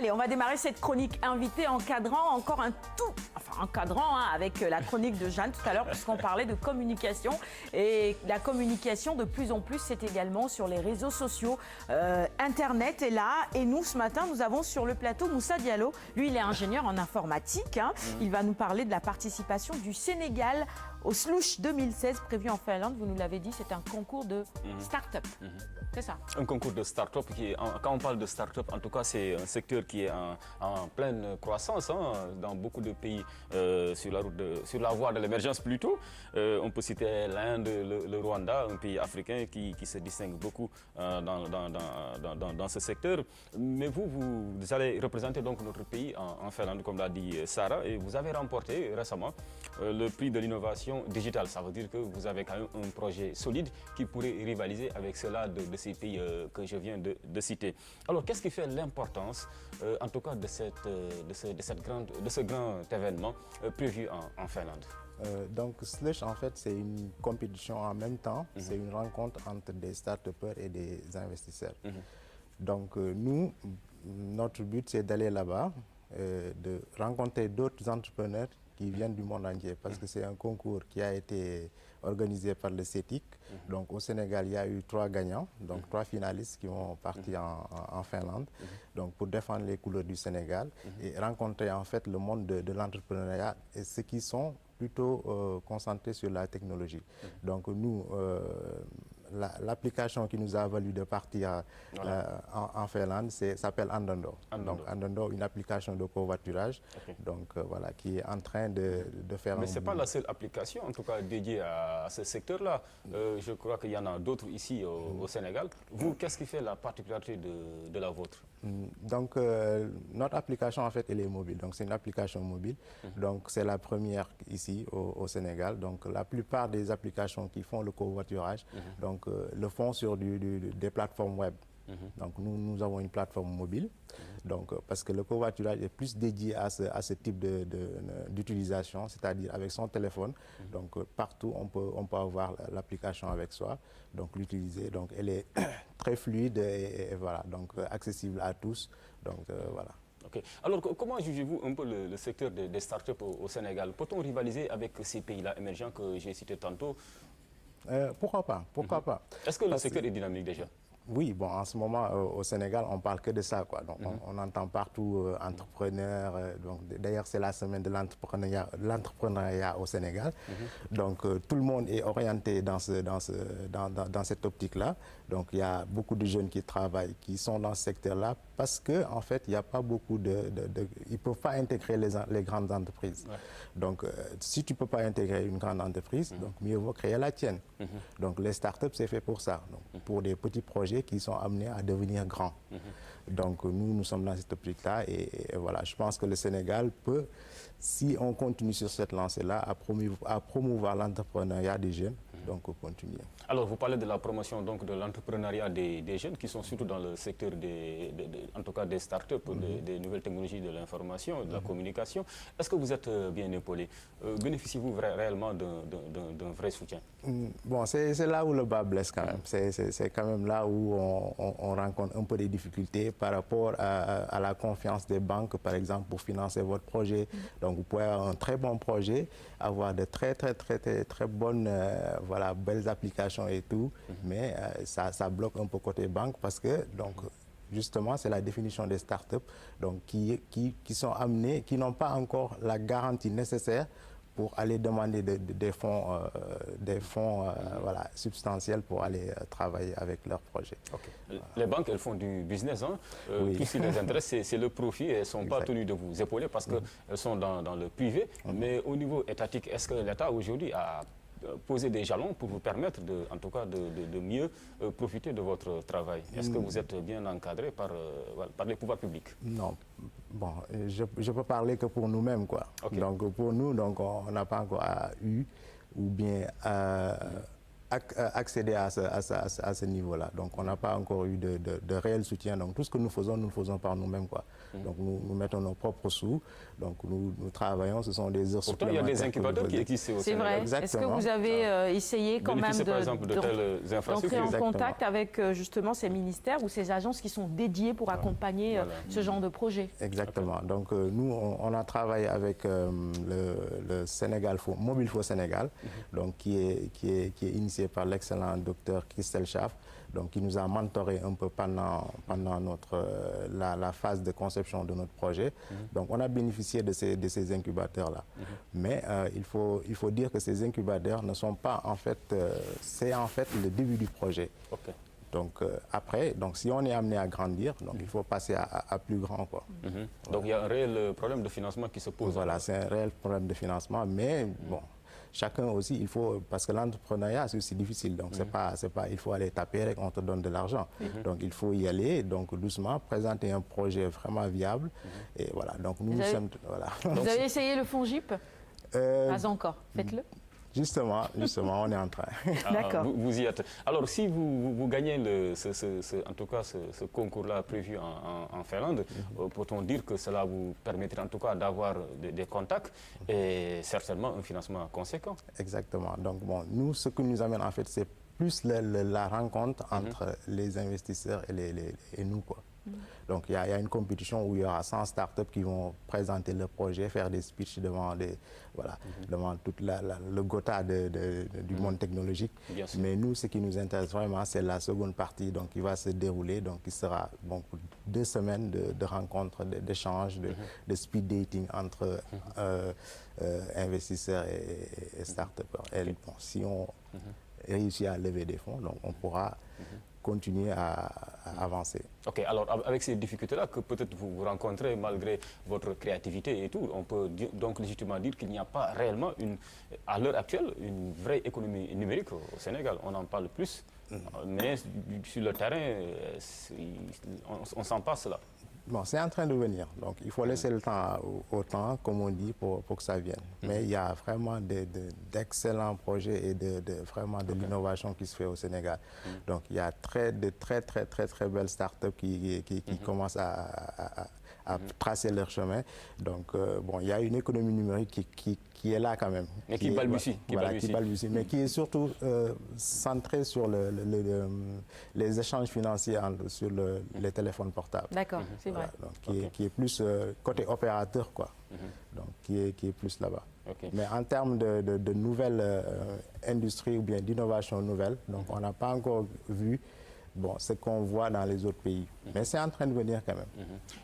Allez, on va démarrer cette chronique invitée encadrant encore encadrant avec la chronique de Jeanne tout à l'heure, puisqu'on parlait de communication. Et la communication, de plus en plus, c'est également sur les réseaux sociaux. Internet est là. Et nous, ce matin, nous avons sur le plateau Moussa Diallo. Lui, il est ingénieur en informatique. Il va nous parler de la participation du Sénégal au Slush 2016 prévu en Finlande. Vous nous l'avez dit, c'est un concours de start-up. C'est ça. Un concours de start-up quand on parle de start-up, en tout cas, c'est un secteur qui est en pleine croissance dans beaucoup de pays sur la voie de l'émergence plutôt. On peut citer l'Inde, le Rwanda, un pays africain qui se distingue beaucoup dans ce secteur. Mais vous allez représenter donc notre pays en Finlande, comme l'a dit Sarah, et vous avez remporté récemment le prix de l'innovation digitale. Ça veut dire que vous avez quand même un projet solide qui pourrait rivaliser avec ceux-là de ces pays que je viens de citer. Alors, qu'est-ce qui fait l'importance, en tout cas, de ce grand événement prévu en Finlande? Donc, Slush, en fait, c'est une compétition en même temps. C'est une rencontre entre des start-upers et des investisseurs. Donc, nous, notre but, c'est d'aller là-bas, de rencontrer d'autres entrepreneurs qui viennent du monde entier, parce que c'est un concours qui a été organisé par le CETIC. Donc au Sénégal, il y a eu 3 gagnants, donc 3 finalistes qui vont partir en Finlande, donc pour défendre les couleurs du Sénégal et rencontrer en fait le monde de l'entrepreneuriat et ceux qui sont plutôt concentrés sur la technologie. Donc nous, l'application qui nous a valu de partir en Finlande s'appelle Andando. Donc Andando, une application de covoiturage, donc voilà, qui est en train de faire. Mais ce n'est pas la seule application, en tout cas dédiée à ce secteur-là. Je crois qu'il y en a d'autres ici au Sénégal. Vous, qu'est-ce qui fait la particularité de la vôtre? Donc notre application en fait elle est mobile, donc c'est une application mobile. Donc c'est la première ici au Sénégal. Donc la plupart des applications qui font le covoiturage donc le font sur des plateformes web. Donc nous avons une plateforme mobile, donc, parce que le covoiturage est plus dédié à ce type d'utilisation, c'est-à-dire avec son téléphone. Donc partout on peut avoir l'application avec soi, donc l'utiliser. Donc elle est très fluide et voilà, donc accessible à tous. Donc voilà. Okay. Alors, comment jugez-vous un peu le secteur des startups au Sénégal? Peut-on rivaliser avec ces pays-là émergents que j'ai cités tantôt? Pourquoi pas? Pourquoi pas? Est-ce que le secteur est dynamique déjà? Oui, bon, en ce moment, au Sénégal, on ne parle que de ça, quoi. Donc, on entend partout entrepreneurs. Donc, d'ailleurs, c'est la semaine de l'entrepreneuriat au Sénégal. Donc, tout le monde est orienté dans cette optique-là. Donc, il y a beaucoup de jeunes qui travaillent, qui sont dans ce secteur-là, parce qu'en fait, il n'y a pas beaucoup ils ne peuvent pas intégrer les grandes entreprises. Donc, si tu ne peux pas intégrer une grande entreprise, donc mieux vaut créer la tienne. Donc, les startups, c'est fait pour ça. Donc, pour des petits projets qui sont amenés à devenir grands. Donc nous sommes dans cette optique-là et voilà, je pense que le Sénégal peut, si on continue sur cette lancée-là, à promouvoir l'entrepreneuriat des jeunes, donc continuer. Alors vous parlez de la promotion donc de l'entrepreneuriat des jeunes qui sont surtout dans le secteur en tout cas des startups, des nouvelles technologies de l'information, de la communication. Est-ce que vous êtes bien épaulé? Bénéficiez-vous réellement d'un vrai soutien? Bon, c'est là où le bas blesse quand même. C'est quand même là où on rencontre un peu des difficultés par rapport à la confiance des banques, par exemple, pour financer votre projet. Donc vous pouvez avoir un très bon projet, avoir de très bonnes voilà, belles applications et tout, mais ça bloque un peu côté banque parce que donc justement c'est la définition des startups donc qui sont amenés, qui n'ont pas encore la garantie nécessaire pour aller demander des fonds voilà, substantiels pour aller travailler avec leurs projets. Voilà. Les banques, elles font du business. Oui. Tout ce qui les intéresse, c'est le profit. Elles ne sont pas tenues de vous épauler parce qu'elles sont dans le privé. Mais au niveau étatique, est-ce que l'État aujourd'hui a poser des jalons pour vous permettre, en tout cas, de mieux profiter de votre travail? Est-ce que vous êtes bien encadré par les pouvoirs publics? Non. Bon, je peux parler que pour nous-mêmes, quoi. Donc, pour nous, donc, on n'a pas encore eu ou bien accéder à ce niveau-là. Donc, on n'a pas encore eu de réel soutien. Donc, tout ce que nous le faisons par nous-mêmes, quoi. Donc, nous mettons nos propres sous. Donc, nous travaillons. Ce sont des heures Pourtant, il y a des incubateurs qui existent au Sénégal. C'est vrai. Est-ce que vous avez essayé quand même d'entrer en contact avec justement ces ministères ou ces agences qui sont dédiées pour accompagner ce genre de projet? Exactement. Donc, nous, on a travaillé avec le Sénégal Mobile Fo Sénégal, donc qui est initié par l'excellent docteur Christelle Schaff, donc qui nous a mentoré un peu pendant la phase de conception de notre projet. Donc on a bénéficié de ces incubateurs-là. Mais il faut dire que ces incubateurs ne sont pas en fait, c'est en fait le début du projet. Okay. Donc après, si on est amené à grandir, donc il faut passer à plus grand, quoi. Voilà. Donc il y a un réel problème de financement qui se pose. Voilà, c'est un réel problème de financement, mais bon, chacun aussi, parce que l'entrepreneuriat c'est aussi difficile, donc c'est pas, il faut aller taper, on te donne de l'argent. Donc il faut y aller, donc doucement, présenter un projet vraiment viable, et voilà. Donc nous sommes, voilà. Vous avez essayé le FONGIP? Pas encore, faites-le. Justement, on est en train. D'accord. Vous y êtes. Alors, si vous gagnez en tout cas ce concours-là prévu en Finlande, peut-on dire que cela vous permettra en tout cas d'avoir des contacts et certainement un financement conséquent? Exactement. Donc, bon, nous, ce qui nous amène en fait, c'est plus la rencontre entre les investisseurs et nous, quoi. Donc, il y a une compétition où il y aura 100 startups qui vont présenter leur projet, faire des speeches devant tout le Gotha du monde technologique. Mais nous, ce qui nous intéresse vraiment, c'est la seconde partie, donc qui va se dérouler, donc qui sera 2 semaines de rencontres, d'échanges, de speed dating entre investisseurs et startupers. Et bon, si on réussit à lever des fonds, donc on pourra continuer à avancer. Ok, alors avec ces difficultés-là que peut-être vous rencontrez malgré votre créativité et tout, on peut donc légitimement dire qu'il n'y a pas réellement, à l'heure actuelle, une vraie économie numérique au Sénégal. On en parle plus, mais sur le terrain, on sent pas cela. Bon, c'est en train de venir, donc il faut laisser le temps au temps, comme on dit, pour que ça vienne. Mais il y a vraiment d'excellents projets et vraiment de l'innovation qui se fait au Sénégal. Donc il y a de très belles startups qui commencent à tracer leur chemin. Donc bon, il y a une économie numérique qui est là quand même. Mais qui balbutie. Mais qui est surtout centrée sur les échanges financiers sur les téléphones portables. D'accord, c'est vrai. Donc, qui est plus côté opérateur, quoi. Donc qui est plus là-bas. Okay. Mais en termes de nouvelles industries ou bien d'innovation nouvelles, donc on n'a pas encore vu ce qu'on voit dans les autres pays. Mais c'est en train de venir quand même.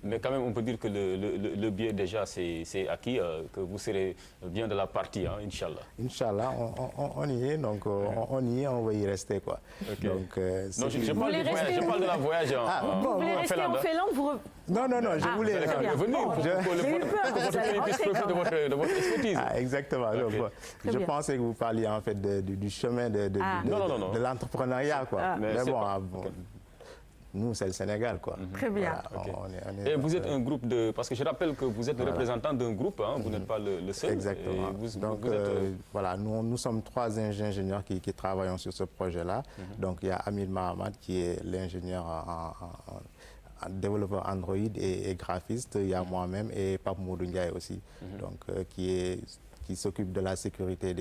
Mais quand même, on peut dire que le biais déjà, c'est acquis, que vous serez bien de la partie, hein, Inch'Allah. Inch'Allah, on y est, donc on y est, on va y rester, quoi. Okay. Donc, non, je parle de la voyage vous voulez rester en Finlande, Non, je voulais... venir pour que votre pays puisse profiter de votre expertise. Exactement. Okay. Donc, je pensais que vous parliez en fait du chemin de l'entrepreneuriat, quoi. Mais bon, nous, c'est le Sénégal, quoi. Très bien. Voilà, et vous êtes un groupe parce que je rappelle que vous êtes le représentant d'un groupe, hein, vous n'êtes pas le seul. Exactement. Donc, voilà, nous sommes 3 ingénieurs qui travaillons sur ce projet-là. Donc, il y a Amir Mahamad qui est l'ingénieur en développeur Android et graphiste. Il y a moi-même et Pape Modou Ndiaye aussi, donc qui s'occupe de la sécurité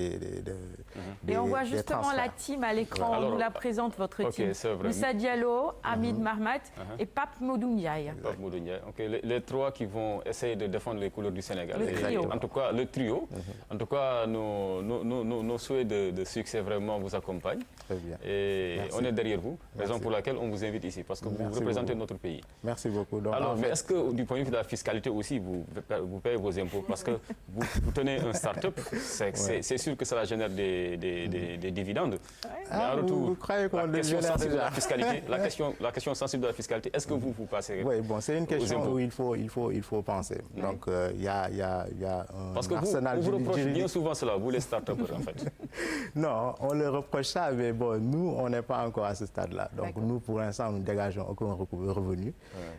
et on voit justement la team à l'écran, on nous la présente, votre team. Moussa Diallo, Hamid Mahmat et Pape Modou Ndiaye. Pape Modou Ndiaye. Les 3 qui vont essayer de défendre les couleurs du Sénégal. Le trio. En tout cas, le trio. En tout cas, nos souhaits de succès vraiment vous accompagnent. Très bien. Et merci. On est derrière vous, raison pour laquelle on vous invite ici, parce que vous représentez notre pays. Merci beaucoup. Donc, alors, mais est-ce que du point de vue de la fiscalité aussi, vous payez vos impôts? Parce que vous tenez un start-up, c'est sûr que ça génère des dividendes. Mais en retour, vous croyez qu'on la question sensible de la fiscalité, la question sensible de la fiscalité, est-ce que vous passez? Oui, bon, c'est une question où il faut penser. Donc, il y a un parce que arsenal vous reprochez bien souvent cela, vous les start-upers, en fait. Non, on le reproche ça, mais bon, nous, on n'est pas encore à ce stade-là. Donc, nous, pour l'instant, nous ne dégageons aucun revenu.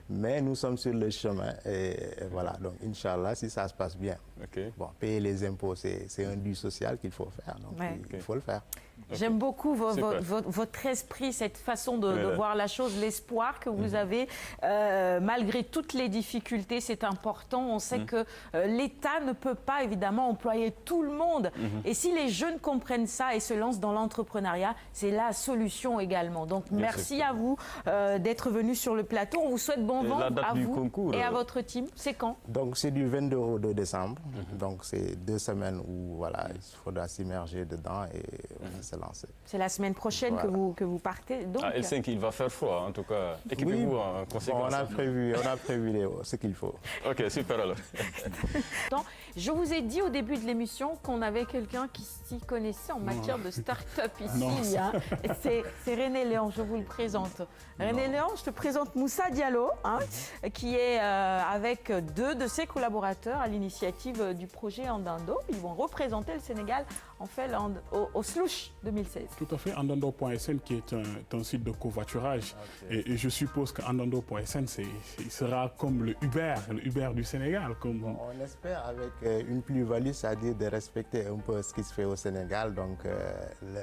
Mais nous sommes sur le chemin. Et voilà, donc, Inch'Allah, si ça se passe bien. Bon, payer les impôts, c'est un dû social qu'il faut faire. Donc, il faut le faire. J'aime beaucoup votre esprit, cette façon de voir la chose, l'espoir que vous avez. Malgré toutes les difficultés, c'est important. On sait que l'État ne peut pas évidemment employer tout le monde. Et si les jeunes comprennent ça et se lancent dans l'entrepreneuriat, c'est la solution également. Donc merci à vous d'être venus sur le plateau. On vous souhaite bon vent à vous et à votre team. C'est quand? Donc c'est du 22 au 2 décembre. Donc c'est 2 semaines où voilà, il faudra s'immerger dedans et se lancer. C'est la semaine prochaine que vous partez. Donc, à Helsinki, il va faire froid en tout cas. Équipez-vous en conséquence. Bon, on a prévu ce qu'il faut. Ok, super alors. Je vous ai dit au début de l'émission qu'on avait quelqu'un qui s'y connaissait en matière de start-up ici. Hein. C'est René Léon, je vous le présente. René Léon, je te présente Moussa Diallo, hein, qui est avec 2 de ses collaborateurs à l'initiative du projet Andando. Ils vont représenter le Sénégal en Finlande au Slush 2016. Tout à fait, Andando.sn qui est un site de covoiturage. Et je suppose qu'Andando.sn sera comme le Uber du Sénégal. On espère avec une plus-value, c'est-à-dire de respecter un peu ce qui se fait au Sénégal, donc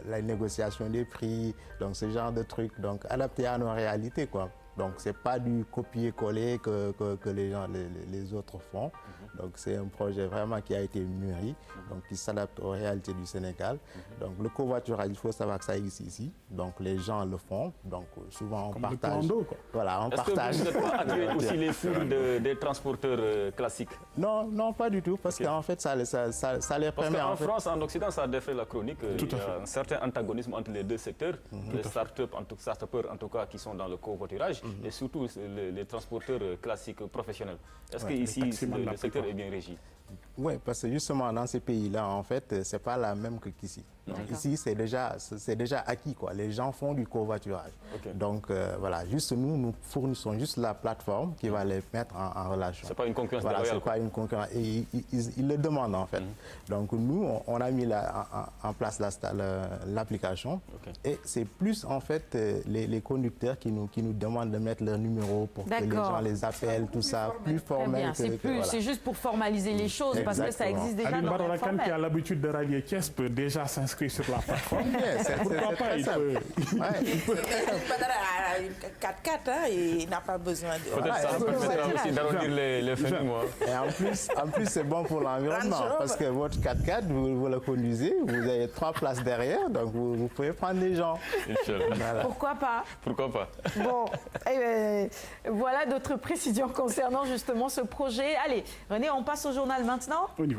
la négociation des prix, donc ce genre de trucs, donc adapté à nos réalités, quoi. Donc c'est pas du copier-coller que les autres font. Donc c'est un projet vraiment qui a été mûri, donc qui s'adapte aux réalités du Sénégal. Donc le covoiturage, il faut savoir que ça existe ici. Donc les gens le font. Donc souvent on partage. Voilà, on partage. Est-ce que vous n'êtes pas attiré aussi les foudres des transporteurs classiques? Non, pas du tout, parce qu'en fait ça les permet. En France, en Occident, ça a défait la chronique. Il y a un certain antagonisme entre les deux secteurs, les start-upers en tout cas qui sont dans le covoiturage. Et surtout les transporteurs classiques professionnels. Est-ce qu'ici, le secteur est bien régi? Oui, parce que justement, dans ces pays-là, en fait, ce n'est pas la même qu'ici. Ici, c'est déjà acquis, quoi. Les gens font du covoiturage. Donc, voilà, juste nous fournissons juste la plateforme qui va les mettre en relation. Ce n'est pas une concurrence déloyale. Voilà, ce n'est pas une concurrence. Et ils le demandent, en fait. Donc, nous, on a mis en place l'application. Et c'est plus, en fait, les conducteurs qui nous demandent de mettre leur numéro pour que les gens les appellent, tout ça, plus formel. C'est juste pour formaliser les choses, parce que ça existe déjà dans l'informel. Qui a l'habitude de rallier Thiès peut déjà s'inscrire sur la plateforme. Pourquoi pas, il peut. Une 4x4, il n'a pas besoin de... Peut-être ça permettra aussi d'arrondir les fins du mois. Et en plus c'est bon pour l'environnement, parce que votre 4x4, vous le conduisez, vous avez 3 places derrière, donc vous pouvez prendre les gens. Voilà. Pourquoi pas? Pourquoi pas? Bon, voilà d'autres précisions concernant justement ce projet. Allez, René, on passe au journal maintenant.